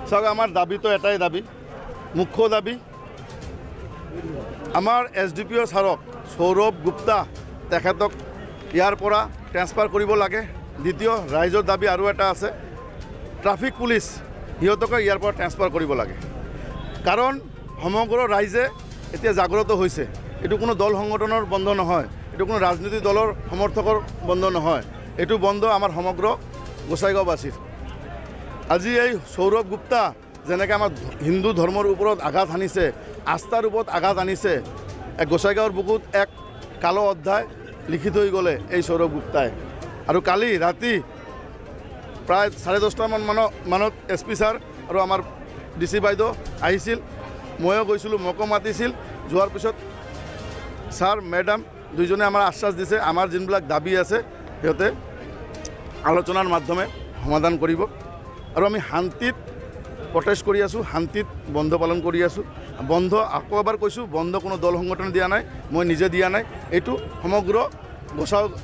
চাওক, আমাৰ দাবীটো এটাই দাবী, মুখ্য দাবী, আমাৰ SDPO ছাৰক সৌৰভ গুপ্তা তেখেতক ইয়াৰ পৰা ট্ৰেন্সফাৰ কৰিব লাগে। দ্বিতীয় ৰাইজৰ দাবী আৰু এটা আছে, ট্ৰাফিক পুলিচ সিহঁতকে ইয়াৰ পৰা ট্ৰেন্সফাৰ কৰিব লাগে। কাৰণ সমগ্ৰ ৰাইজে এতিয়া জাগ্ৰত হৈছে। এইটো কোনো দল সংগঠনৰ বন্ধ নহয়, এইটো কোনো ৰাজনৈতিক দলৰ সমৰ্থকৰ বন্ধ নহয়, এইটো বন্ধ আমাৰ সমগ্ৰ গোসাইগাঁওবাসীৰ। আজি এই সৌৰভ গুপ্তা যেনেকৈ আমাৰ হিন্দু ধৰ্মৰ ওপৰত আঘাত আনিছে, আস্থাৰ ওপৰত আঘাত আনিছে, গোসাইগাঁৱৰ বুকুত এক কালো অধ্যায় লিখি থৈ গ'লে এই সৌৰভ গুপ্তাই। আৰু কালি ৰাতি প্ৰায় 10:30মান মানত SP ছাৰ আৰু আমাৰ DC বাইদেউ আহিছিল, ময়ো গৈছিলোঁ, মোকো মাতিছিল। যোৱাৰ পিছত ছাৰ মেডাম দুইজনে আমাৰ আশ্বাস দিছে, আমাৰ যোনবিলাক দাবী আছে সিহঁতে আলোচনাৰ মাধ্যমে সমাধান কৰিব। আৰু আমি শান্তিত প্ৰটেষ্ট কৰি আছোঁ, শান্তিত বন্ধ পালন কৰি আছোঁ। বন্ধ আকৌ এবাৰ কৈছোঁ, বন্ধ কোনো দল সংগঠনে দিয়া নাই, মই নিজে দিয়া নাই, এইটো সমগ্ৰ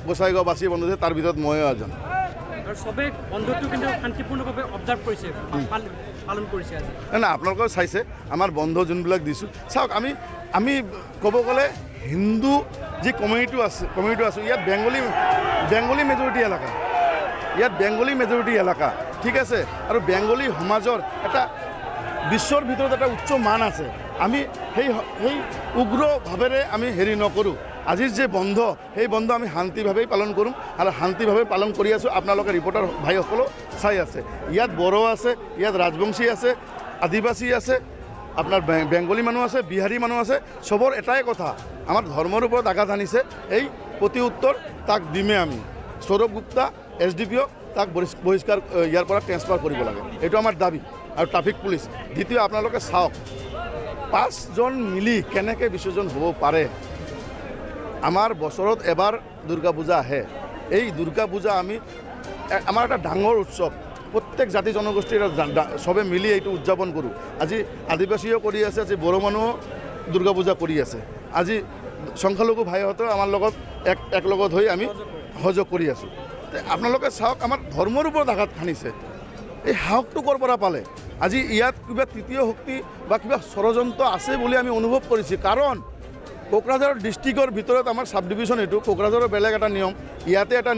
গোসাইগাঁওবাসী বন্ধ দিছে, তাৰ ভিতৰত ময়ো এজন। আৰু চবে বন্ধটো কিন্তু শান্তিপূৰ্ণভাৱে অবজাৰ্ভ কৰিছে, পালন কৰিছে। নাই, আপোনালোকেও চাইছে আমাৰ বন্ধ যোনবিলাক দিছোঁ। চাওক, আমি ক'ব গ'লে হিন্দু যি কমিউনিটি আছোঁ, ইয়াত বেংগলী মেজৰিটি এলেকা, ইয়াত বেংগলী মেজৰিটি এলেকা, ঠিক আছে। আৰু বেংগলী সমাজৰ এটা বিশ্বৰ ভিতৰত এটা উচ্চ মান আছে। আমি সেই উগ্ৰভাৱেৰে আমি হেৰি নকৰোঁ। আজিৰ যে বন্ধ, সেই বন্ধ আমি শান্তিভাৱেই পালন কৰোঁ আৰু শান্তিভাৱে পালন কৰি আছোঁ। আপোনালোকে ৰিপৰ্টাৰ ভাইসকলেও চাই আছে, ইয়াত বড়ো আছে, ইয়াত ৰাজবংশী আছে, আদিবাসী আছে, আপোনাৰ বেংগলী মানুহ আছে, বিহাৰী মানুহ আছে। চবৰ এটাই কথা, আমাৰ ধৰ্মৰ ওপৰত আঘাত আনিছে, এই প্ৰতি উত্তৰ তাক দিমে আমি। সৌৰভ গুপ্তা SDPO তাক বহিষ্কাৰ ইয়াৰ পৰা ট্ৰেন্সফাৰ কৰিব লাগে, এইটো আমাৰ দাবী। আৰু ট্ৰাফিক পুলিচ দ্বিতীয়, আপোনালোকে চাওক, 5জন মিলি কেনেকৈ বিসৰ্জন হ'ব পাৰে। আমাৰ বছৰত এবাৰ দুৰ্গা পূজা আহে, এই দুৰ্গা পূজা আমাৰ এটা ডাঙৰ উৎসৱ, প্ৰত্যেক জাতি জনগোষ্ঠীৰ চবে মিলি এইটো উদযাপন কৰোঁ। আজি আদিবাসীও কৰি আছে, আজি বড়ো মানুহো দুৰ্গা পূজা কৰি আছে, আজি সংখ্যালঘু ভাইহঁতেও আমাৰ লগত একলগত হৈ আমি সহযোগ কৰি আছোঁ। আপোনালোকে চাওক, আমাৰ ধৰ্মৰ ওপৰত আঘাত সানিছে, এই সাহসটো ক'ৰ পৰা পালে? আজি ইয়াত কিবা তৃতীয় শক্তি বা কিবা ষড়যন্ত্ৰ আছে বুলি আমি অনুভৱ কৰিছোঁ। কাৰণ কোকৰাঝাৰ ডিষ্ট্ৰিক্টৰ ভিতৰত আমাৰ চাব ডিভিশ্যন, এইটো কোকৰাঝাৰৰ বেলেগ এটা নিয়ম, ইয়াতে এটা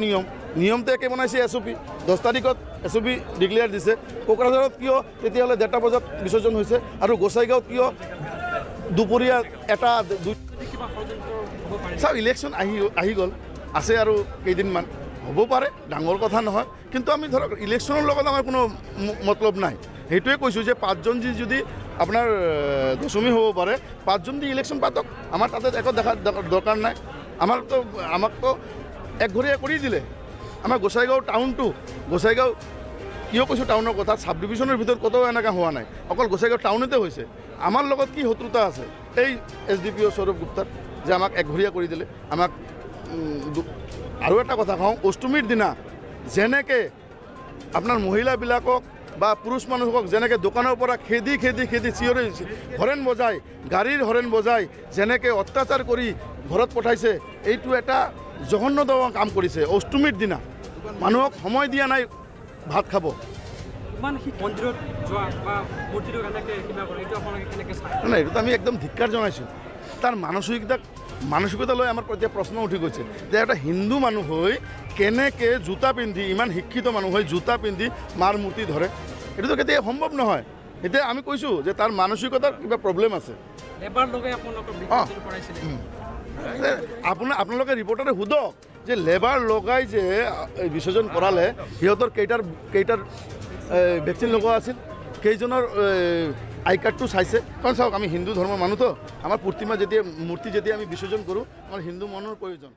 নিয়মটো একে বনাইছে SOP। 10 তাৰিখত SOP ডিক্লেয়াৰ দিছে। কোকৰাঝাৰত কিয় তেতিয়াহ'লে 1:30 বজাত বিসৰ্জন হৈছে, আৰু গোসাইগাঁৱত কিয় দুপৰীয়া 1-2? চাওক, ইলেকশ্যন আহি গ'ল, আছে আৰু কেইদিনমান, হ'ব পাৰে, ডাঙৰ কথা নহয়। কিন্তু আমি ধৰক ইলেকশ্যনৰ লগত আমাৰ কোনো মতলব নাই। সেইটোৱে কৈছোঁ যে 5জন যদি আপোনাৰ দশমী হ'ব পাৰে, 5জন দি ইলেকশ্যন পাতক, আমাৰ তাতে একো দেখাৰ দৰকাৰ নাই। আমাকতো একঘৰীয়া কৰি দিলে। আমাৰ গোসাইগাঁও কিয় কৈছোঁ টাউনৰ কথা, চাব ডিভিশ্যনৰ ভিতৰত ক'তো এনেকুৱা হোৱা নাই, অকল গোসাইগাঁও টাউনতে হৈছে। আমাৰ লগত কি শত্ৰুতা আছে এই SDPO সৌৰভ গুপ্তাৰ, যে আমাক একঘৰীয়া কৰি দিলে। আমাক আৰু এটা কথা কওঁ, অষ্টমীৰ দিনা যেনেকৈ আপোনাৰ মহিলাবিলাকক বা পুৰুষ মানুহক যেনেকৈ দোকানৰ পৰা খেদি চিঞৰি হৰেণ বজাই, গাড়ীৰ হৰেণ বজাই যেনেকৈ অত্যাচাৰ কৰি ঘৰত পঠাইছে, এইটো এটা জঘন্যতম কাম কৰিছে। অষ্টমীৰ দিনা মানুহক সময় দিয়া নাই ভাত খাব। নাই, এইটোতো আমি একদম ধিক্কাৰ জনাইছোঁ। তাৰ মানসিকতা লৈ আমাৰ এতিয়া প্ৰশ্ন উঠি গৈছে যে এটা হিন্দু মানুহ হৈ কেনেকৈ জোতা পিন্ধি, ইমান শিক্ষিত মানুহ হৈ জোতা পিন্ধি মাৰ মূৰ্তি ধৰে, এইটোতো কেতিয়া সম্ভৱ নহয়। এতিয়া আমি কৈছোঁ যে তাৰ মানসিকতাৰ কিবা প্ৰব্লেম আছে। আপোনালোকে ৰিপৰ্টাৰে সোধক যে লেবাৰ লগাই যে বিসৰ্জন কৰালে, সিহঁতৰ কেইটাৰ ভেকচিন লগোৱা আছিল, কেইজনৰ আই কাৰ্ডটো চাইছে? কাৰণ চাওক, আমি হিন্দু ধৰ্মৰ মানুহতো, আমাৰ মূৰ্তি যেতিয়া আমি বিসৰ্জন কৰোঁ, আমাৰ হিন্দু মানুহৰ প্ৰয়োজন।